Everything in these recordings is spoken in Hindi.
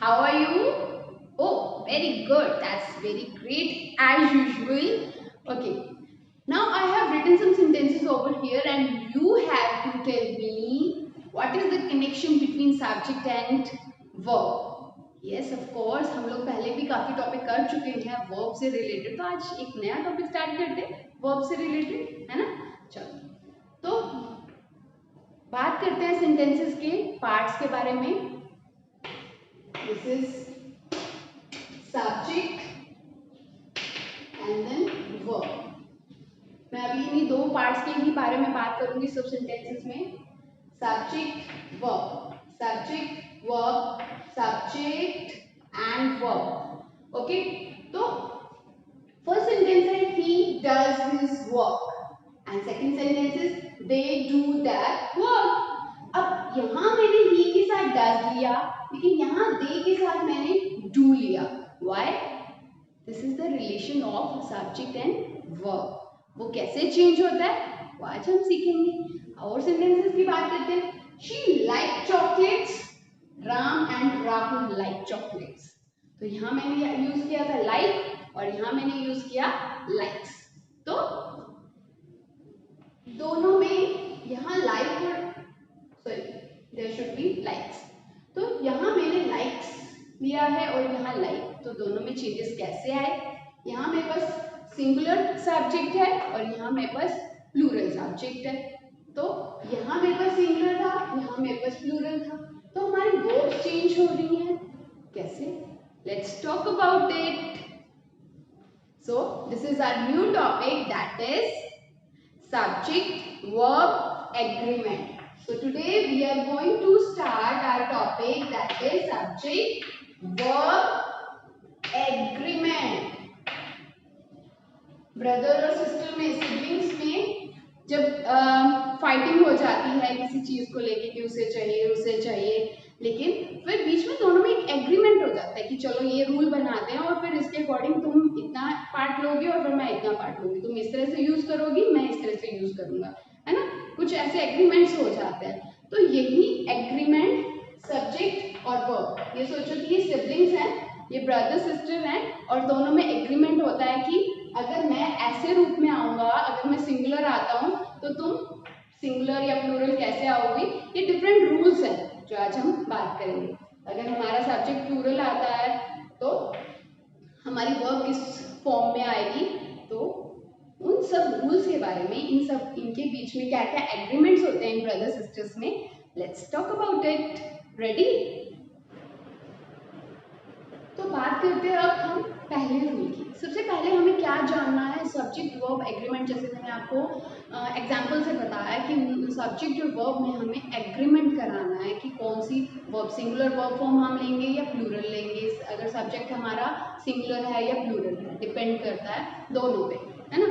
How are you? Oh, very good. That's very great as usual. Okay. Now I have written some sentences over here and you have to tell me what is the connection between subject and verb. Yes, of course. हम लोग पहले भी काफी टॉपिक कर चुके हैं वर्ब से रिलेटेड, तो आज एक नया टॉपिक स्टार्ट करते हैं वर्ब से रिलेटेड, है ना? चलो, तो बात करते हैं सेंटेंसेस के पार्ट्स के बारे में. This is subject and then verb. मैं अभी इन्हीं दो पार्ट्स के ही बारे में बात करूंगी सब सेंटेंसेस में. Subject verb, subject verb, subject and verb. Okay, तो फर्स्ट सेंटेंस है he does his work and second sentence is they do that work. अब यहाँ मैंने he के साथ does लिया, लेकिन यहाँ they के साथ मैंने do लिया. Why? This is the relation of subject and verb. वो कैसे चेंज होता है वो आज हम सीखेंगे. और सेंटेंसेस की बात करते हैं. She liked chocolates. Ram and Rahul like chocolates. तो यहाँ मैंने यूज किया था like और यहाँ मैंने यूज किया likes. तो दोनों में यहाँ like और sorry there should be likes. तो यहाँ मैंने likes लिया है और यहाँ like. तो दोनों में चेंजेस कैसे आए? यहाँ मेरे पास सिंगुलर सब्जेक्ट है और यहाँ मेरे पास प्लूरल सब्जेक्ट है. तो यहाँ मेरे पास सिंगुलर था, यहाँ मेरे पास प्लूरल था. तो हमारी वर्ब्स चेंज हो रही हैं. कैसे? Let's talk about it. So this is our new topic, that is subject verb agreement. So today we are going to start our topic, that is subject verb agreement. Brother और सिस्टर में, सिबलिंग्स में जब फाइटिंग हो जाती है किसी चीज को लेके कि उसे चाहिए, लेकिन फिर बीच में दोनों में एक एग्रीमेंट हो जाता है कि चलो ये रूल बनाते हैं और फिर इसके अकॉर्डिंग तुम इतना पार्ट लोगे और फिर मैं इतना पार्ट लूंगी, तुम इस तरह से यूज करोगी, मैं इस तरह से यूज करूंगा, है ना? कुछ ऐसे एग्रीमेंट्स हो जाते हैं. तो यही एग्रीमेंट सब्जेक्ट और वर्ब, ये सोचो कि ये सिबलिंग्स हैं, ये ब्रदर सिस्टर हैं और दोनों में एग्रीमेंट होता है कि अगर मैं ऐसे रूप में आऊंगा, अगर मैं सिंगुलर आता हूं तो तुम सिंगुलर या प्लूरल कैसे आओगी. ये डिफरेंट रूल्स हैं जो आज हम बात करेंगे. अगर हमारा सब्जेक्ट प्लूरल आता है तो हमारी वर्ब किस फॉर्म में आएगी, तो उन सब रूल्स के बारे में, इनके बीच में क्या क्या एग्रीमेंट्स होते हैं इन ब्रदर सिस्टर्स में, let's talk about it. Ready? तो बात करते हैं अब हम पहले रूल की. सबसे पहले हमें क्या जानना है सब्जेक्ट वर्ब एग्रीमेंट. जैसे मैंने आपको एग्जांपल से बताया कि सब्जेक्ट और वर्ब में हमें एग्रीमेंट कराना है कि कौन सी वर्ब, सिंगुलर वर्ब फॉर्म हम लेंगे या प्लूरल लेंगे. अगर सब्जेक्ट हमारा सिंगुलर है या प्लूरल है, डिपेंड करता है दोनों पे, है ना?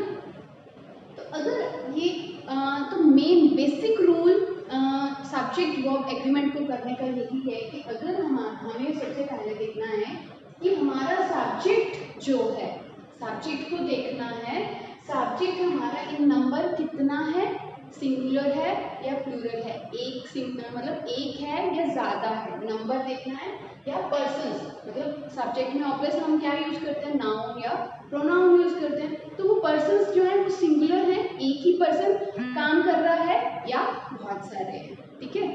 तो अगर ये तो main basic rule subject verb agreement को करने का यही है कि अगर हमें सबसे पहले देखना है कि हमारा सब्जेक्ट जो है, सब्जेक्ट को देखना है, सब्जेक्ट हमारा इन नंबर कितना है, सिंगुलर है या प्लूरल है, एक सिंगुलर मतलब एक है या ज्यादा है, नंबर देखना है, या पर्सन्स मतलब सब्जेक्ट में ऑब्वियस हम क्या यूज करते हैं, नाउन या प्रोनाउन यूज करते हैं. तो वो पर्सन्स जो है वो सिंगुलर है, एक ही पर्सन काम कर रहा है या बहुत सारे हैं. ठीक है?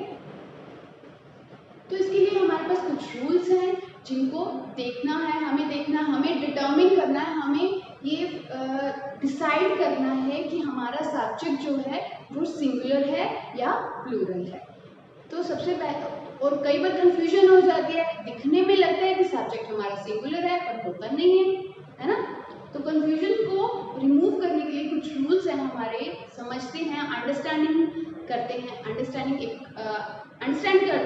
तो इसके लिए हमारे पास कुछ रूल्स हैं जिनको देखना है, हमें डिटरमिन करना है, हमें ये डिसाइड करना है कि हमारा सब्जेक्ट जो है वो सिंगुलर है या प्लूरल है. तो सबसे पहले, और कई बार कंफ्यूजन हो जाती है, दिखने में लगता है कि सब्जेक्ट हमारा सिंगुलर है पर होता नहीं है ना? तो कंफ्यूजन को रिमूव करने के लिए कुछ रूल्स हैं हमारे, समझते हैं, अंडरस्टैंड करते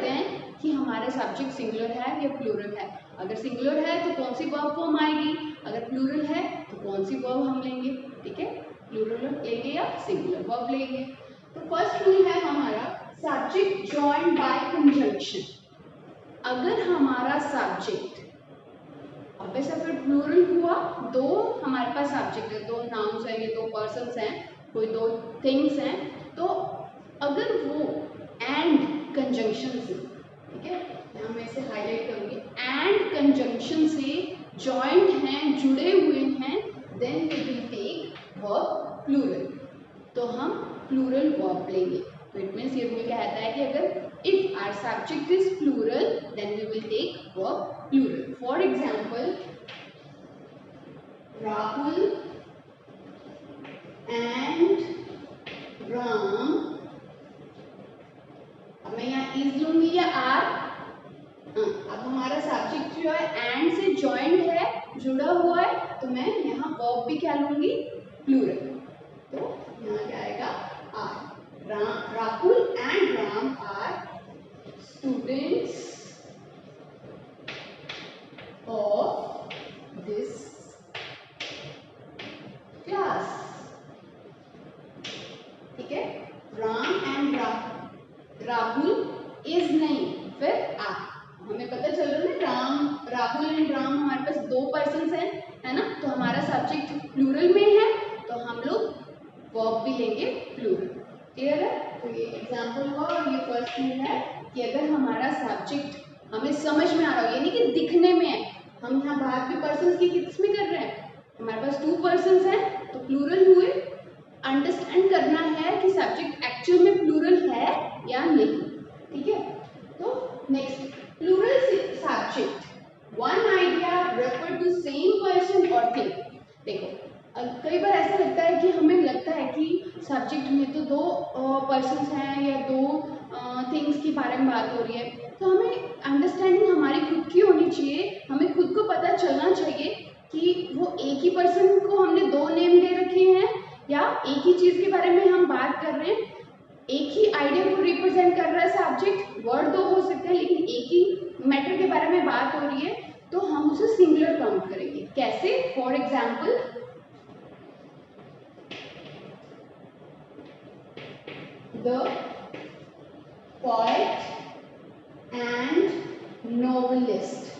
हैं कि हमारा सब्जेक्ट सिंगुलर है या प्लूरल है. अगर सिंगुलर है तो कौन सी वर्ब फॉर्म आएगी, अगर प्लूरल है तो कौन सी वर्ब हम लेंगे. ठीक है? प्लूरल लेंगे या सिंगुलर वर्ब लेंगे. तो फर्स्ट रूल है हमारा सब्जेक्ट जॉइंड बाय कंजंक्शन. अगर हमारा सब्जेक्ट, अब ऐसा फिर प्लूरल हुआ, दो हमारे पास सब्जेक्ट है, दो नाउन्स हैं, ये दो पर्सन्स हैं, कोई दो थिंग्स हैं, तो अगर वो एंड कंजंक्शन से, ठीक है, यहाँ मैं इसे हाईलाइट करूंगी, एंड कंजंक्शन से जॉइंट हैं, जुड़े हुए हैं, then we will take verb plural. तो हम प्लूरल वर्ब लेंगे। तो इट मीन्स ये रूल कहता है कि अगर if our subject is plural then we will take verb plural. For example, Rahul and Ram, अब मैं यहाँ इज लूंगी या आर। अब हमारा सब्जेक्ट जो है एंड से जॉइंट है, जुड़ा हुआ है, तो मैं यहाँ वर्ब भी क्या लूंगी, प्लूरल। तो यहाँ क्या आएगा, are. Rahul and Ram are students of this class. ठीक है, राम एंड राहुल इज नहीं, फिर आर। हमें पता चल रहा है ना, राहुल एंड राम हमारे पास 2 पर्सन हैं, है ना। तो हमारा सब्जेक्ट प्लूरल में है, तो हम लोग वर्ब भी लेंगे प्लूरल। क्लियर है? तो ये एग्जांपल हुआ और ये फर्स्ट रूल है कि अगर हमारा सब्जेक्ट हमें समझ में आ रहा हो, यानी कि दिखने में है, हम यहाँ बात भी पर्सन की किस में कर रहे हैं, हमारे पास 2 पर्सन हैं तो प्लूरल हुए। अंडरस्टैंड करना है कि सब्जेक्ट एक्चुअल में प्लूरल है या नहीं। ठीक है, तो next, plural subject, one idea refer to same person और थिंग। देखो, कई बार ऐसा लगता है कि हमें लगता है कि सब्जेक्ट में तो 2 पर्सन्स हैं या 2 थिंग्स के बारे में बात हो रही है, तो हमें अंडरस्टैंडिंग हमारी खुद की होनी चाहिए। हमें खुद को पता चलना चाहिए कि वो एक ही पर्सन को हमने 2 नेम दे रखे हैं या एक ही चीज़ के बारे में हम बात कर रहे हैं। एक ही आइडिया को रिप्रेजेंट कर रहा है सब्जेक्ट, वर्ड 2 हो सकते हैं लेकिन एक ही मैटर के बारे में बात हो रही है, तो हम उसे सिंगुलर काउंट करेंगे। कैसे? For example, the poet and novelist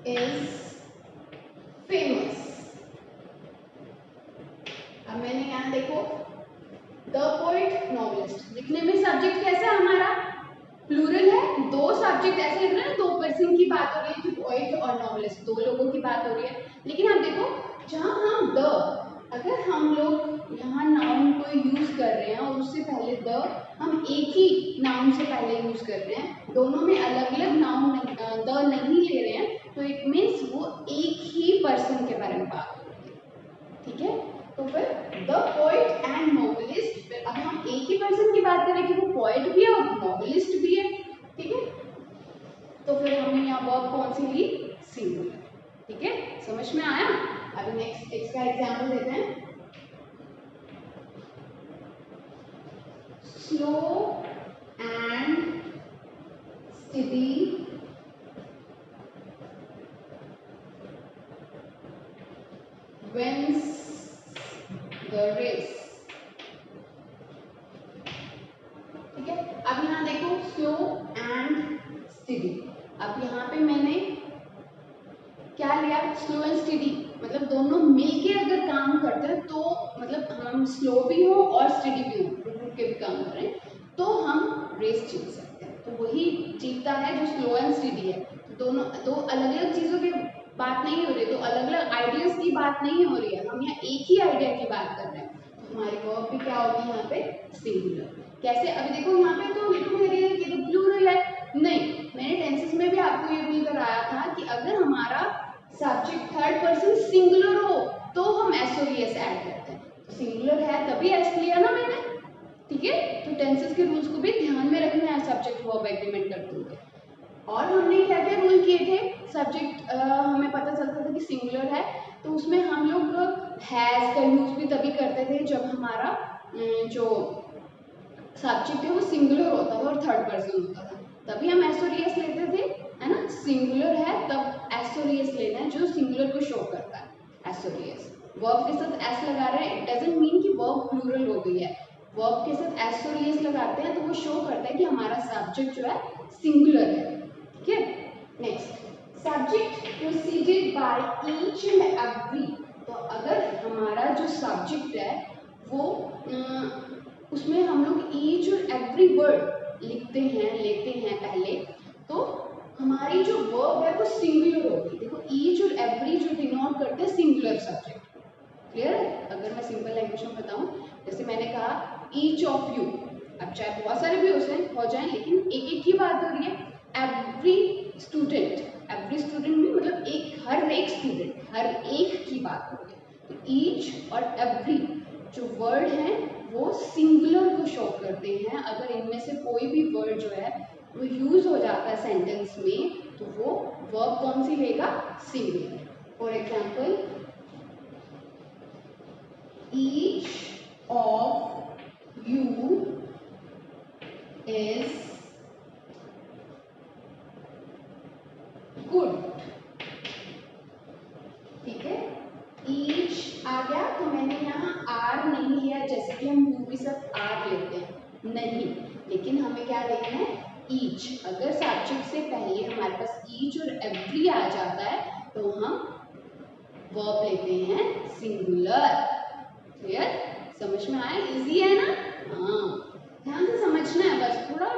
is famous। अब मैंने यहाँ देखो, the poet novelist, दिखने में सब्जेक्ट कैसा है हमारा, प्लूरल है। 2 सब्जेक्ट ऐसे लग रहे हैं ना, 2 पर्सन की बात हो रही है, कि पोएट और नॉवेलिस्ट 2 लोगों की बात हो रही है। लेकिन आप देखो, जहाँ हम द, अगर हम लोग यहाँ नाउन को यूज कर रहे हैं और उससे पहले द, हम एक ही नाउन से पहले यूज कर रहे हैं, दोनों में अलग अलग नाउन द नहीं ले रहे हैं, तो इट मीन्स वो एक ही पर्सन के बारे में बात हो रही है। ठीक है, तो फिर द पोएट एंड नॉवेलिस्ट, फिर अब हम एक ही पर्सन की बात करें कि वो पोएट भी है और नॉवेलिस्ट भी है। ठीक है, तो फिर हमने यहाँ वर्ब कौन सी ली, सिंगुलर। ठीक है, समझ में आया? अभी नेक्स्ट इसका एग्जाम्पल देते हैं। Slow and steady wins the race। ठीक है, अब यहाँ देखो, स्लो एंड स्टेडी। अब यहाँ पे मैंने क्या लिया, स्लो एंड स्टेडी, मतलब दोनों मिलके अगर काम करते हैं तो मतलब हम स्लो भी हो और स्टेडी भी हो, रुक के भी काम कर रहे हैं, तो हम रेस जीत सकते हैं। तो वही जीतता है जो स्लो एंड स्टेडी है। तो दोनों 2 अलग अलग चीज़ों की बात नहीं हो रही, तो अलग अलग आइडियाज की बात नहीं हो रही है, हम यहाँ एक ही आइडिया की बात कर रहे हैं। तो हमारी वर्ब भी क्या होगी यहाँ पे, सिंगुलर। कैसे? अभी देखो यहाँ पे तो लिखो मेरे ये तो प्लूरल है, नहीं, मैंने टेंसेस में भी आपको ये रूल कराया था कि अगर हमारा सब्जेक्ट थर्ड पर्सन सिंगुलर हो तो हम एस और एस ऐड करते हैं। तो सिंगुलर है तभी एस लिया ना मैंने। ठीक है, तो टेंसेस के रूल्स को भी ध्यान में रखना है सब्जेक्ट वर्ब एग्रीमेंट करते हुए। और हमने क्या क्या रूल किए थे, सब्जेक्ट हमें पता चलता था कि सिंगुलर है, तो उसमें हम लोग हैज़ का यूज भी तभी करते थे जब हमारा जो सब्जेक्ट है वो सिंगुलर होता था और थर्ड पर्सन होता था, तभी हम एस और एस लेते थे, है ना। सिंगुलर है तब एस और एस लेना है जो सिंगुलर को शो करता है, एस और एस। वर्ब के साथ एस लगा रहे हैं, इट डजंट मीन कि वर्ब प्लूरल हो गई है। वर्ब के साथ एस और एस लगाते हैं तो वो शो करता है कि हमारा सब्जेक्ट जो है सिंगुलर है। ठीक है, next, subject proceeded by each and every. तो अगर हमारा जो सब्जेक्ट है वो उसमें हम लोग ईच और एवरी वर्ड लिखते हैं, लेते हैं पहले, तो हमारी जो वर्ब है वो सिंगुलर होगी। देखो ईच और एवरी जो डिनोट करते हैं सिंगुलर सब्जेक्ट। क्लियर है? अगर मैं सिंपल लैंग्वेज में बताऊं, जैसे मैंने कहा ईच ऑफ यू, अब चाहे बहुत सारे भी हो जाएं लेकिन एक एक की बात हो रही है। एवरी स्टूडेंट में मतलब हर एक स्टूडेंट, हर एक की बात हो रही है। तो ईच और एवरी जो वर्ड हैं वो सिंगुलर को शो करते हैं। अगर इनमें से कोई भी वर्ड जो है वो यूज हो जाता है सेंटेंस में तो वो वर्ब कौन सी लेगा? Singular. For example each of you is good. ठीक है, ईच आ गया तो मैंने यहाँ आर नहीं लिया, जैसे कि हम यू भी सब आर लेते हैं, नहीं, लेकिन हमें क्या देखना है? ईच। अगर सब्जेक्ट से पहले हमारे पास ईच और एवरी आ जाता है तो हम वर्ब लेते हैं सिंगुलर। क्लियर? समझ में आया? इजी है ना? हाँ, ध्यान से समझना है, बस थोड़ा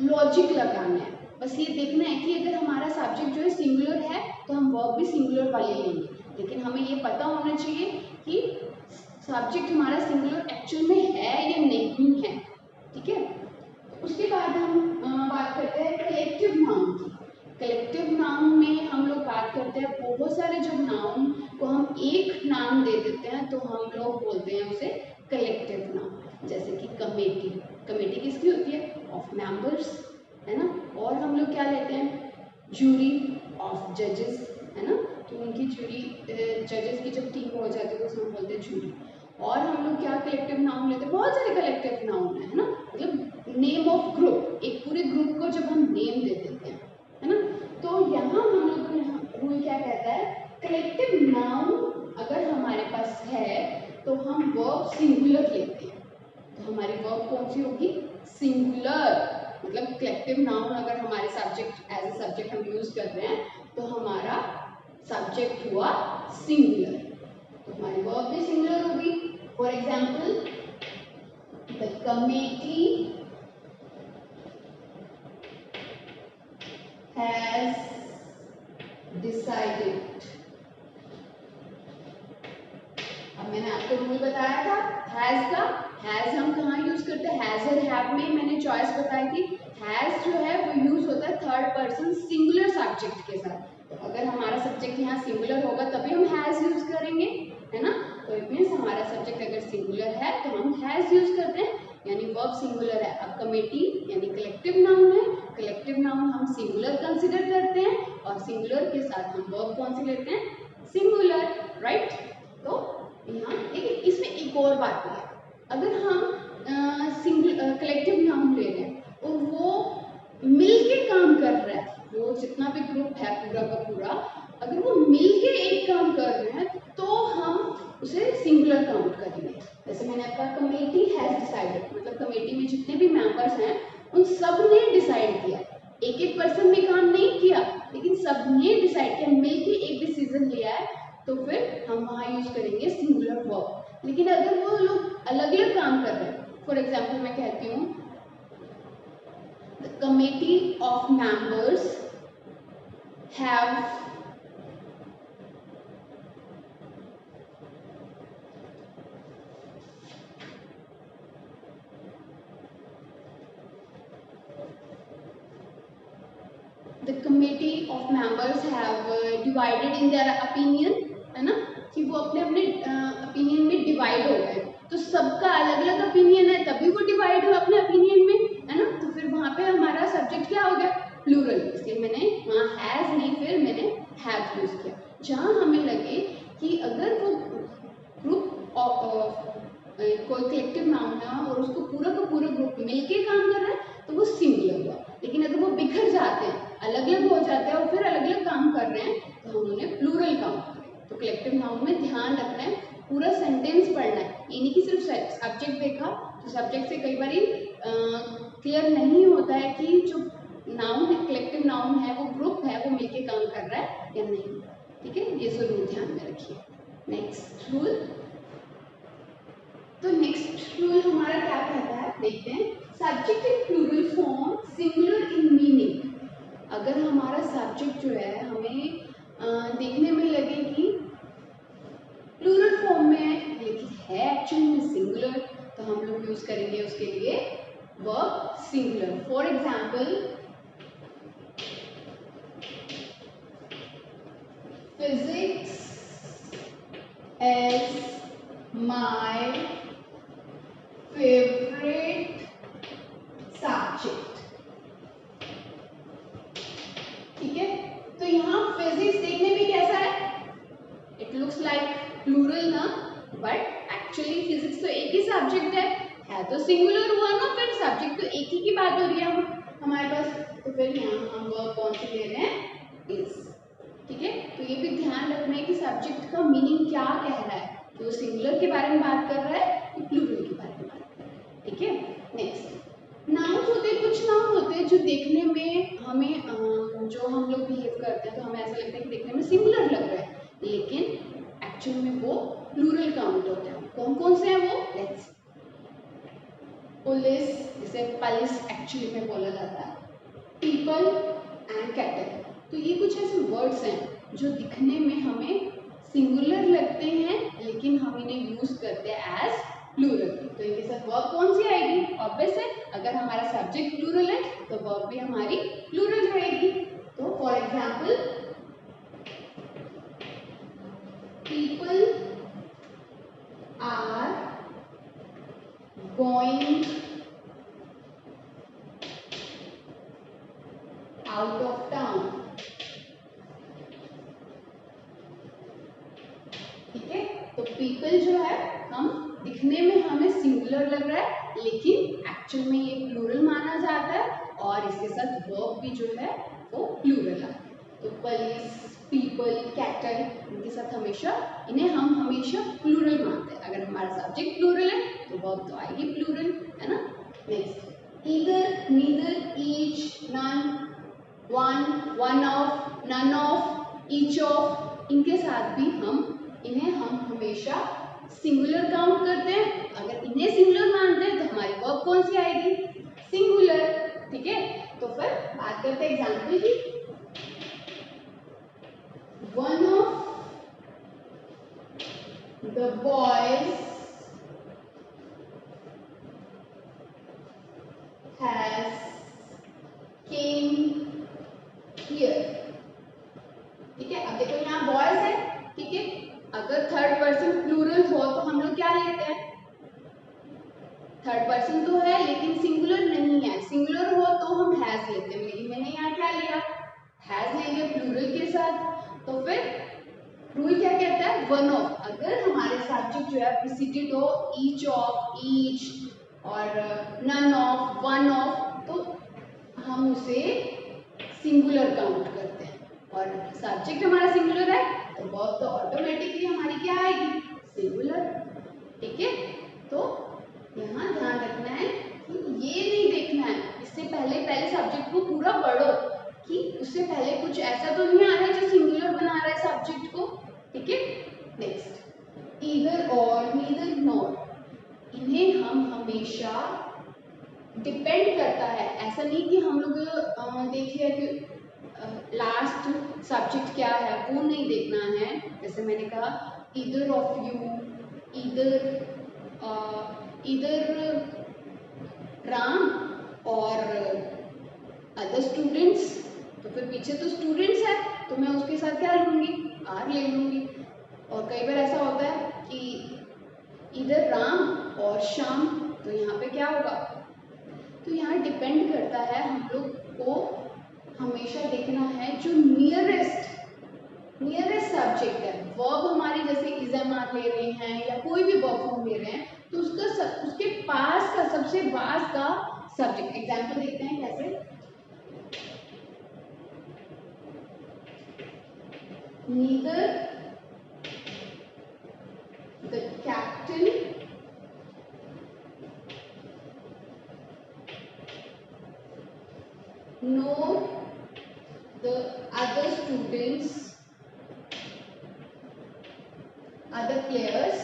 लॉजिक लगाना है। बस ये देखना है कि अगर हमारा सब्जेक्ट जो है सिंगुलर है तो हम वर्ब भी सिंगुलर वाले लेंगे, लेकिन हमें ये पता होना चाहिए कि सब्जेक्ट हमारा सिंगुलर एक्चुअल में है या नहीं है। ठीक है, उसके बाद हम बात करते हैं कलेक्टिव नाउन की। कलेक्टिव नाउन में हम लोग बात करते हैं बहुत सारे जो नाउन को हम एक नाम दे देते हैं तो हम लोग बोलते हैं उसे कलेक्टिव नाउन। जैसे कि कमेटी, कमेटी किसकी होती है? ऑफ मेंबर्स, है ना। और हम लोग क्या लेते हैं? जूरी ऑफ जजेस, है ना। तो उनकी जूरी, जजेस की जब टीम हो जाती है तो उसमें हम बोलते हैं जूरी। और हम लोग क्या कलेक्टिव नाउन लेते हैं? बहुत सारे कलेक्टिव नाउन है ना, मतलब नेम ऑफ ग्रुप, एक पूरे ग्रुप को जब हम नेम दे देते हैं, है ना। तो यहाँ हम लोग रूल क्या कहता है? कलेक्टिव नाउन अगर हमारे पास है तो हम वर्ब सिंगुलर लेते हैं। तो हमारी वर्ब कौन सी होगी? सिंगुलर। मतलब कलेक्टिव नाउन अगर हमारे सब्जेक्ट एज ए सब्जेक्ट हम यूज कर रहे हैं तो हमारा सब्जेक्ट हुआ सिंगुलर, तो हमारी वर्ब भी सिंगुलर होगी। For example the committee has decided. अब मैंने आपको रूल बताया था हैज का। हैज हम कहाँ यूज करते हैं? हैज और हैव में मैंने चॉइस बताई थी। हैज जो है वो यूज होता है थर्ड पर्सन सिंगुलर सब्जेक्ट के साथ। तो अगर हमारा सब्जेक्ट यहाँ सिंगुलर होगा तभी हम हैज यूज करेंगे, है ना। तो इट मीन्स हमारा सब्जेक्ट अगर सिंगुलर है तो हम हैज यूज करते हैं, यानी वर्ब सिंगुलर है। अब कमेटी यानी कलेक्टिव नाउन है, कलेक्टिव नाउन हम सिंगुलर कंसिडर करते हैं और सिंगुलर के साथ हम वर्ब कौन सी लेते हैं? Singular, right. तो यहाँ लेकिन इसमें एक और बात है, अगर हम कलेक्टिव नाउन ले रहे हैं और वो मिल के काम कर रहा है, वो जितना भी ग्रुप है पूरा का पूरा, अगर वो मिल के एक काम कर रहे हैं तो हम उसे सिंगुलर काउंट करेंगे। जैसे मैंने आपका कमेटी हैज डिसाइडेड, मतलब कमेटी में जितने भी मेंबर्स हैं उन सब ने डिसाइड किया, एक एक पर्सन ने काम नहीं किया लेकिन सब ने डिसाइड किया, मिल के एक डिसीजन लिया है, तो फिर हम वहाँ यूज करेंगे सिंगुलर वर्ब। लेकिन अगर वो लोग अलग अलग काम कर रहे हैं, फॉर एग्जाम्पल मैं कहती हूँ the committee of members have divided in their opinion, है ना, कि वो अपने अपने ओपिनियन में डिवाइड हो गए। तो सबका अलग अलग ओपिनियन है तभी वो डिवाइड हुआ अपने ओपिनियन में, है ना। तो फिर वहाँ पे हमारा सब्जेक्ट क्या हो गया? प्लूरल। इसलिए मैंने वहाँ हैज नहीं, फिर मैंने हैव यूज किया। जहाँ हमें लगे कि अगर वो ग्रुप कोई कलेक्टिव नाउन है और उसको पूरा का पूरा ग्रुप मिलके काम कर रहा है तो वो सिंगुलर हुआ। लेकिन अगर वो बिखर जाते हैं, अलग अलग हो जाते हैं और फिर अलग अलग काम कर रहे हैं तो हम उन्हें प्लूरल काउंट करें। तो कलेक्टिव नाउन में ध्यान रखना है, पूरा सेंटेंस पढ़ना है, ये नहीं कि सिर्फ सब्जेक्ट देखा तो सब्जेक्ट से कई बार क्लियर नहीं होता है कि जो नाउन है, कलेक्टिव नाउन है, वो ग्रुप है, वो मिलके काम कर रहा है या नहीं। ठीक है, ये जरूर ध्यान में रखिए। नेक्स्ट रूल, तो नेक्स्ट रूल हमारा क्या कहता है देखते हैं। Subject in plural form singular in meaning singular. For example physics is my favorite subject। ठीक है, तो यहाँ फिजिक्स देखने में कैसा है, इट लुक्स लाइक प्लूरल ना, बट एक्चुअली फिजिक्स तो एक ही सब्जेक्ट है तो सिंगुलर हुआ ना, फिर सब्जेक्ट तो एक ही की बात हो रही है हमारे पास, तो फिर यहाँ हम वर्ब कौन से ले रहे हैं, इज। ठीक है, तो ये भी ध्यान रखना है कि सब्जेक्ट का मीनिंग क्या कह रहा है, कि वो सिंगुलर के बारे में बात कर रहा है कि प्लूरल के बारे में बात कर रहा है। ठीक है, नेक्स्ट नाउन्स होते हैं, कुछ नाउन होते हैं जो देखने में हमें जो हम लोग बिहेव करते हैं तो हमें ऐसा लगता है कि देखने में सिंगुलर लग रहा है, लेकिन एक्चुअल में वो प्लूरल काउंट होते हैं। कौन कौन से हैं वो, लेट्स। पुलिस, जिसे पलिस एक्चुअली में बोला जाता है, पीपल एंड कैटल। तो ये कुछ ऐसे वर्ड्स हैं जो दिखने में हमें सिंगुलर लगते हैं लेकिन हम इन्हें यूज करते हैं एज प्लूरल। तो इनके साथ वर्ब कौन सी आएगी, ऑब्वियस है, अगर हमारा सब्जेक्ट प्लूरल है तो वर्ब भी हमारी प्लूरल रहेगी। तो for example people are going out of town. ठीक है, तो पीपल जो है हम दिखने में हमें सिंगुलर लग रहा है लेकिन एक्चुअल में ये प्लूरल माना जाता है और इसके साथ वर्ब भी जो है वो प्लूरल है। तो पुलिस, पीपल, कैटल, इनके साथ इन्हें हम हमेशा प्लूरल मानते हैं। अगर हमारा सब्जेक्ट प्लूरल है तो वर्ब तो आएगी प्लूरल, है ना। Next, either, neither, each, none, one, one of, none of, each of, इनके साथ भी इन्हें हम हमेशा सिंगुलर काउंट करते हैं। अगर इन्हें सिंगुलर मानते हैं तो हमारी वर्ब कौन सी आएगी, सिंगुलर। ठीक है, तो फिर बात करते हैं एग्जाम्पल की। One of the boys has came here. ठीक है, अब देखो यहाँ बॉयज है, ठीक है, अगर थर्ड पर्सन प्लूरल हो तो हम लोग क्या लेते हैं, थर्ड पर्सन तो है लेकिन सिंगुलर नहीं है। सिंगुलर हो तो हम हैज लेते हैं, लेकिन मैंने यहाँ क्या लिया, हैज ले लिया प्लूरल के साथ। तो फिर रूल क्या कहता है, वन ऑफ। अगर हमारे सब्जेक्ट जो है प्रीसीडेड हो ईच ऑफ, ईच और नन ऑफ, वन ऑफ, तो हम उसे सिंगुलर काउंट करते हैं। और सब्जेक्ट हमारा सिंगुलर है तो वर्ब तो ऑटोमेटिकली हमारी क्या आएगी, सिंगुलर। ठीक है, तो यहाँ ध्यान रखना है कि ये नहीं देखना है, इससे पहले सब्जेक्ट को पूरा पढ़ो कि उससे पहले कुछ ऐसा तो नहीं आ रहा है जो सिंगुलर बना रहा है सब्जेक्ट को। ठीक है, नेक्स्ट, ईदर और, नीदर नॉर, इन्हें हम हमेशा डिपेंड करता है, ऐसा नहीं कि हम लोग देखिए कि लास्ट सब्जेक्ट क्या है वो नहीं देखना है। जैसे मैंने कहा either of you, either Ram और अदर स्टूडेंट्स, तो फिर पीछे तो स्टूडेंट्स है तो मैं उसके साथ क्या लूँगी, आर ले लूँगी। और कई बार ऐसा होता है कि इधर राम और श्याम, तो यहाँ पे क्या होगा, तो यहाँ डिपेंड करता है, हम लोग को हमेशा देखना है जो नियरेस्ट सब्जेक्ट है। वर्ब हमारी जैसे इज़म आप ले रहे हैं या कोई भी वर्ब फॉर्म ले रहे हैं तो उसके पास का सबसे पास का सब्जेक्ट। एग्जाम्पल देखते हैं कैसे, neither the captain nor the other students, other players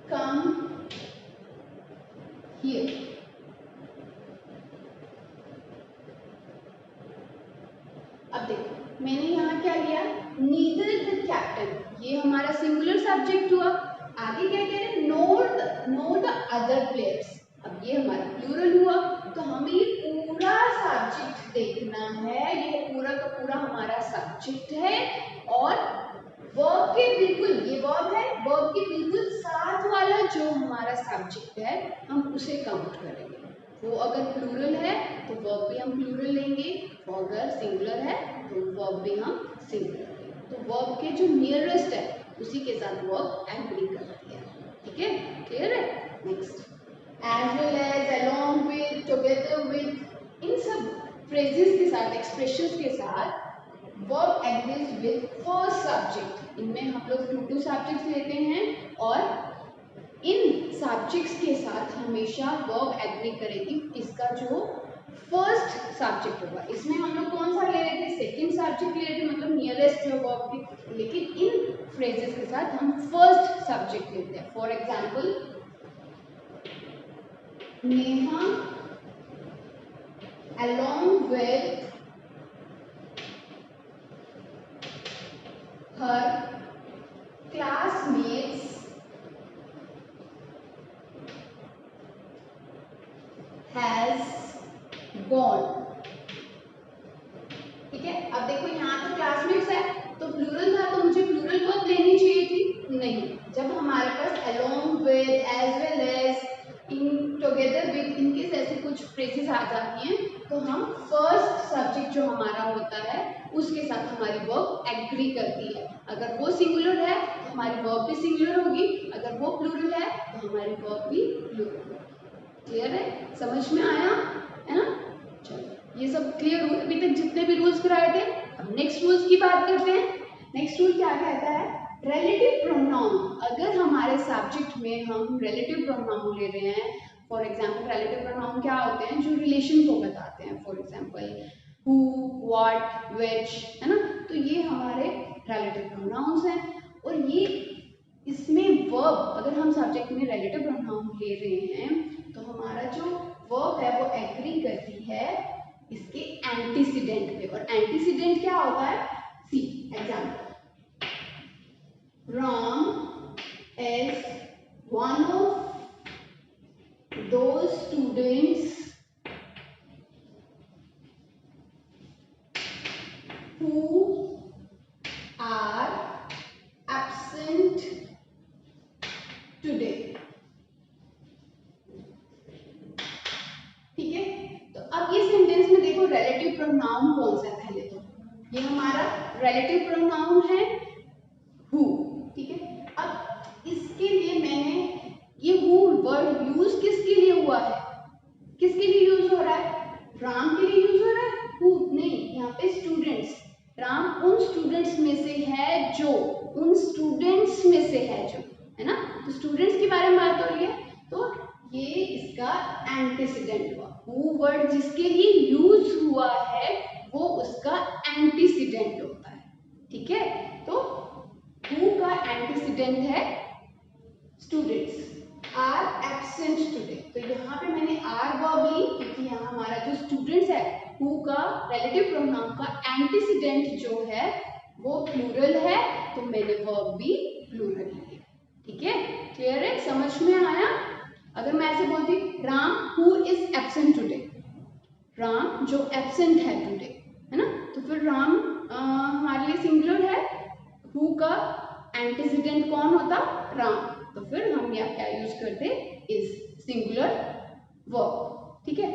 come here। अब देखो मैंने यहाँ क्या लिया, नीदर द कैप्टन, ये हमारा सिंगुलर सब्जेक्ट हुआ। आगे क्या कह रहे हैं, नोर द अदर प्लेयर्स। अब ये हमारा प्लूरल हुआ, तो हमें ये पूरा सब्जेक्ट देखना है, ये पूरा का पूरा हमारा सब्जेक्ट है और वर्ब के बिल्कुल, ये वर्ब है, वर्ब के बिल्कुल साथ वाला जो हमारा सब्जेक्ट है हम उसे काउंट करेंगे। वो अगर प्लूरल है तो वर्ब भी हम प्लूरल लेंगे, और अगर सिंगुलर है तो वर्ब भी हम सिंगुलर लेंगे। तो वर्ब के जो नियरेस्ट है उसी के साथ वर्ब एग्री करती है। ठीक है, क्लियर है? Next, as well as, along with, together with, इन सब फ्रेजेस के साथ, एक्सप्रेशंस के साथ verb agrees with first subject. इनमें हम लोग टू सब्जेक्ट्स लेते हैं और इन सब्जेक्ट्स के साथ हमेशा वर्ब एग्री करेगी इसका जो फर्स्ट सब्जेक्ट होगा। इसमें हम लोग कौन सा ले रहे थे? सेकंड सब्जेक्ट ले रहे थे, मतलब नियरेस्ट जो वर्ब के, लेकिन इन फ्रेजेस के साथ हम फर्स्ट सब्जेक्ट लेते हैं। For example, Neha along with her classmates has gone। ठीक है, अब देखो यहाँ तो क्लासमेट्स है तो प्लूरल था, तो मुझे प्लूरल वर्ब लेनी चाहिए थी, नहीं। जब हमारे पास along with, as well as, in, together with, इनके जैसे कुछ फ्रेजेस आ जाती हैं तो हम फर्स्ट सब्जेक्ट जो हमारा होता है उसके साथ हमारी वर्ब एग्री करती है। अगर वो सिंगुलर है तो हमारी वर्ब भी सिंगुलर होगी, अगर वो प्लूरल है तो हमारी वर्ब भी प्लूरल होगी। क्लियर है? समझ में आया है ना? चलो, ये सब क्लियर हुआ अभी तक जितने भी रूल्स कराए थे। अब नेक्स्ट रूल्स की बात करते हैं। नेक्स्ट रूल क्या कहता है? Relative pronoun. अगर हमारे सब्जेक्ट में हम रिलेटिव प्रोनाउन ले रहे हैं, फॉर एग्जाम्पल रिलेटिव प्रोनाउन क्या होते हैं? जो रिलेशन को बताते हैं, for example who, what, which, है ना? तो ये हमारे रिलेटिव प्रोनाउंस हैं और ये इसमें वर्ब, अगर हम सब्जेक्ट में रिलेटिव प्रोनाउन ले रहे हैं तो हमारा जो वर्ब है वो एग्री करती है इसके एंटीसीडेंट पे। और एंटीसीडेंट क्या होता है? सी example, Ram is one of those students who are absent today। ठीक है, तो अब ये सेंटेंस में देखो रिलेटिव प्रोनाउन कौन सा है? पहले तो ये हमारा रिलेटिव प्रोनाउन है हु। ठीक है, अब इसके लिए मैंने ये हु वर्ड यूज किसके लिए हुआ है? किसके लिए यूज हो रहा है? राम के लिए यूज हो रहा है? हु नहीं, यहाँ पे स्टूडेंट्स। राम उन स्टूडेंट्स में से है जो, उन स्टूडेंट्स में से है जो, है ना? तो स्टूडेंट्स के बारे में बात हो रही है, तो ये इसका एंटीसीडेंट हुआ। हु वर्ड जिसके लिए यूज हुआ है वो उसका एंटीसीडेंट होता है। ठीक है, तो हु का एंटीसीडेंट है स्टूडेंट्स आर एब्सेंट टुडे। तो यहाँ पे मैंने आर वर्ब ली क्योंकि यहाँ हमारा जो स्टूडेंट्स है हु का रिलेटिव प्रोनाउन का एंटीसीडेंट जो है वो प्लूरल है, तो मैंने वर्ब भी प्लूरल ली। ठीक है, क्लियर है? समझ में आया? अगर मैं ऐसे बोलती Ram who is absent today, Ram जो एब्सेंट है टुडे, है ना? तो फिर राम हमारे लिए सिंगुलर है, हु का एंटीसीडेंट कौन होता? राम। तो फिर हम यहाँ क्या यूज करते? Is singular verb. ठीक है,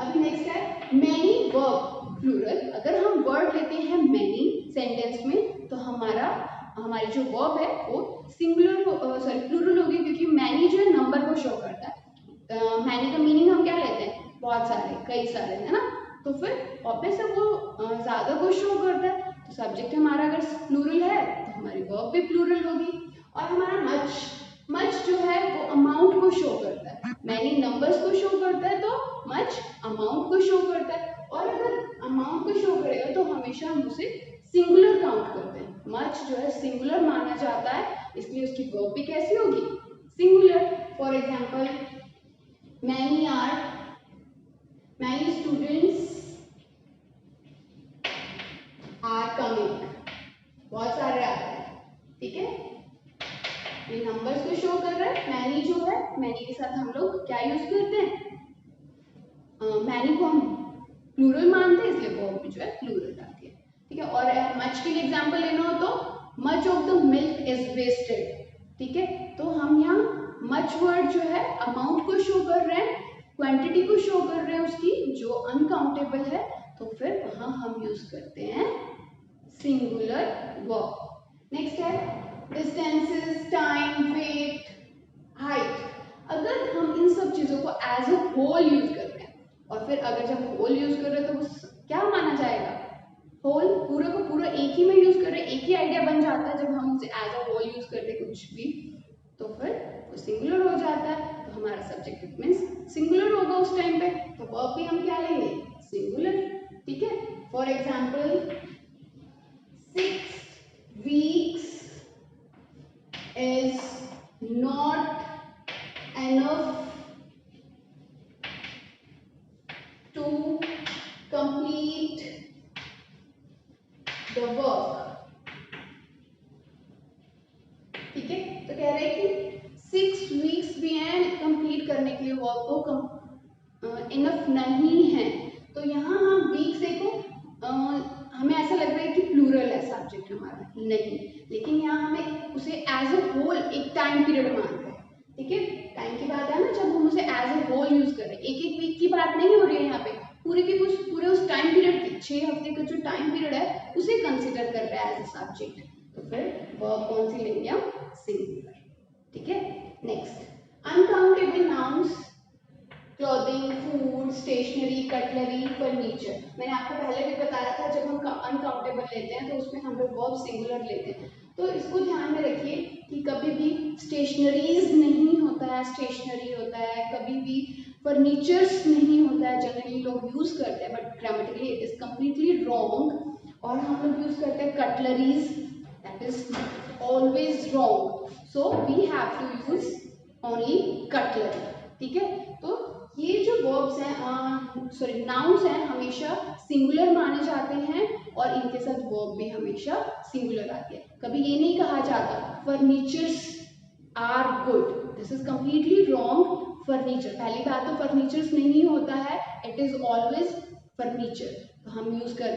अभी नेक्स्ट है मैनी वर्ब प्लूरल। अगर हम वर्ड लेते हैं मैनी सेंटेंस में तो हमारी जो वर्ब है वो सिंगुलर प्लूरल होगी, क्योंकि मैनी जो है नंबर को शो करता है। मैनी का मीनिंग हम क्या लेते हैं? बहुत सारे, कई सारे, है ना? तो फिर ऑब्वियस है वो ज्यादा को शो करता है। तो सब्जेक्ट हमारा अगर प्लूरल है तो हमारी वर्ब भी प्लूरल होगी। और हमारा मच जो है वो अमाउंट को शो करता है। मैनी नंबर्स को शो करता है तो मच अमाउंट को शो करता है। और अगर अमाउंट को शो करेगा तो हमेशा हम उसे सिंगुलर काउंट करते हैं। मच जो है सिंगुलर माना जाता है, इसलिए उसकी वर्ब भी कैसी होगी? Singular. For example many students are coming, बहुत सारे आ रहे हैं। ठीक है, ये नंबर्स को शो कर रहा है। मैनी जो है, मैनी के साथ हम लोग क्या यूज करते हैं, मैनी को हम प्लूरल मानते हैं, इसलिए वर्ब भी जो है प्लूरल डालते हैं, ठीक है। और मच के लिए एग्जांपल लेना हो तो much of the milk is wasted, ठीक है। तो हम यहाँ मच वर्ड जो है अमाउंट को शो कर रहे हैं, क्वांटिटी को शो कर रहे हैं उसकी जो अनकाउंटेबल है, तो फिर वहां हम यूज करते हैं सिंगुलर वर्ब। नेक्स्ट है डिस्टेंसेस, टाइम, वेट, हाइट। अगर हम इन सब चीजों को एज अ होल यूज कर रहे हैं, और फिर अगर जब होल यूज कर रहे हैं तो वो क्या माना जाएगा, होल, पूरा को पूरा एक ही में यूज कर रहे हैं, एक ही आइडिया बन जाता है जब हम उसे एज अ होल यूज करते हैं कुछ भी, तो फिर वो सिंगुलर हो जाता है। तो हमारा सब्जेक्ट मीन्स सिंगुलर होगा उस टाइम पे, तो वर्ब भी हम क्या लेंगे, सिंगुलर, ठीक है। For example 6 weeks is not enough to complete the work, ठीक है। तो कह रहे हैं कि 6 weeks भी हैं कंप्लीट करने के लिए वर्क को, इनफ नहीं है। तो यहाँ हम वीक्स देखो, हमें ऐसा लग रहा है कि प्लूरल है सब्जेक्ट हमारा, नहीं, लेकिन यहाँ हमें उसे एज अ होल एक टाइम पीरियड मानते हैं, ठीक है। टाइम की बात है ना, जब हम उसे एज अ होल यूज कर रहे हैं, एक एक वीक की बात नहीं हो रही है यहाँ पे, पूरे उस टाइम पीरियड की 6 हफ्ते का जो टाइम पीरियड है उसे कंसिडर कर रहे हैं एज अ सब्जेक्ट, तो फिर वर्ब कौन सी लेंगे हम, सिंगुलर, ठीक है। Next uncountable nouns, clothing, food, stationery, cutlery, furniture. मैंने आपको पहले भी बताया था जब हम अनकाउंटेबल लेते हैं तो उसमें हम लोग वर्ब सिंगुलर लेते हैं, तो इसको ध्यान में रखिए कि कभी भी स्टेशनरीज नहीं होता है, स्टेशनरी होता है, कभी भी फर्नीचर्स नहीं होता है, जनरली लोग यूज करते हैं but grammatically it is completely wrong, और हम लोग यूज करते हैं cutleries, that is always wrong, so we have to use only cutlery, ठीक है। तो ये जो वर्ब्स हैं, सॉरी नाउन्स हैं, हमेशा सिंगुलर माने जाते हैं और इनके साथ वर्ब भी हमेशा सिंगुलर आती है। कभी ये नहीं कहा जाता furnitures are good, this is completely wrong. Furniture, पहली बात तो फर्नीचर्स नहीं होता है, इट इज ऑलवेज फर्नीचर, तो हम यूज करते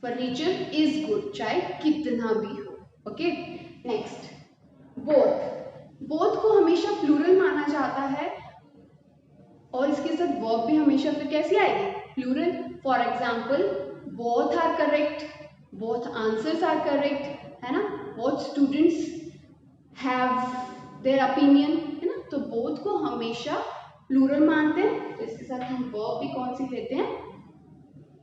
फर्नीचर इज गुड चाहे कितना भी हो, ओके। नेक्स्ट बोथ, बोथ को हमेशा प्लूरल माना जाता है और इसके साथ वर्ब भी हमेशा फिर कैसी आएगी, plural. For example both are correct, both answers are correct, है ना, both students have their opinion, है ना, तो बोथ को हमेशा प्लूरल मानते हैं, तो इसके साथ हम वर्ब भी कौन सी लेते हैं,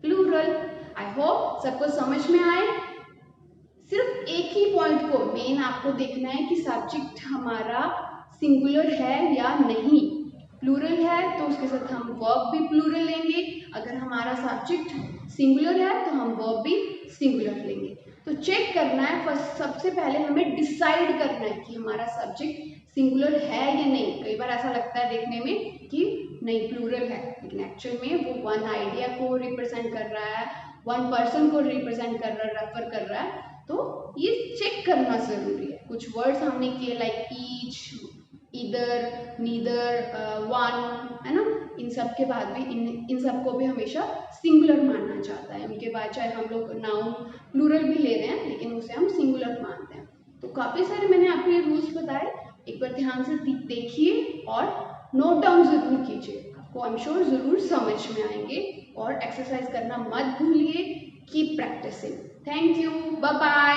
प्लूरल। आई होप सबको समझ में आए। सिर्फ एक ही पॉइंट को मेन आपको देखना है कि सब्जेक्ट हमारा सिंगुलर है या नहीं, प्लूरल है तो उसके साथ हम वर्ब भी प्लूरल लेंगे, अगर हमारा सब्जेक्ट सिंगुलर है तो हम वर्ब भी सिंगुलर लेंगे। तो चेक करना है, फर्स्ट सबसे पहले हमें डिसाइड करना है कि हमारा सब्जेक्ट सिंगुलर है या नहीं। कई बार ऐसा लगता है देखने में कि नहीं प्लूरल है, लेकिन एक्चुअल में वो वन आइडिया को रिप्रेजेंट कर रहा है, वन पर्सन को रिप्रेजेंट कर रहा है, रेफर कर रहा है, तो ये चेक करना जरूरी है। कुछ वर्ड्स हमने किए लाइक ईच, इधर, नीदर, वन, है ना, इन सब के बाद भी इन सबको भी हमेशा सिंगुलर मानना चाहता है, उनके बाद चाहे हम लोग नाउन प्लूरल भी ले रहे हैं लेकिन उसे हम सिंगुलर मानते हैं। तो काफी सारे मैंने आपको ये रूल्स बताए, एक बार ध्यान से देखिए और नोट डाउन जरूर कीजिए, आपको आई एम श्योर जरूर समझ में आएंगे, और एक्सरसाइज करना मत भूलिए, keep practicing. Thank you, bye bye.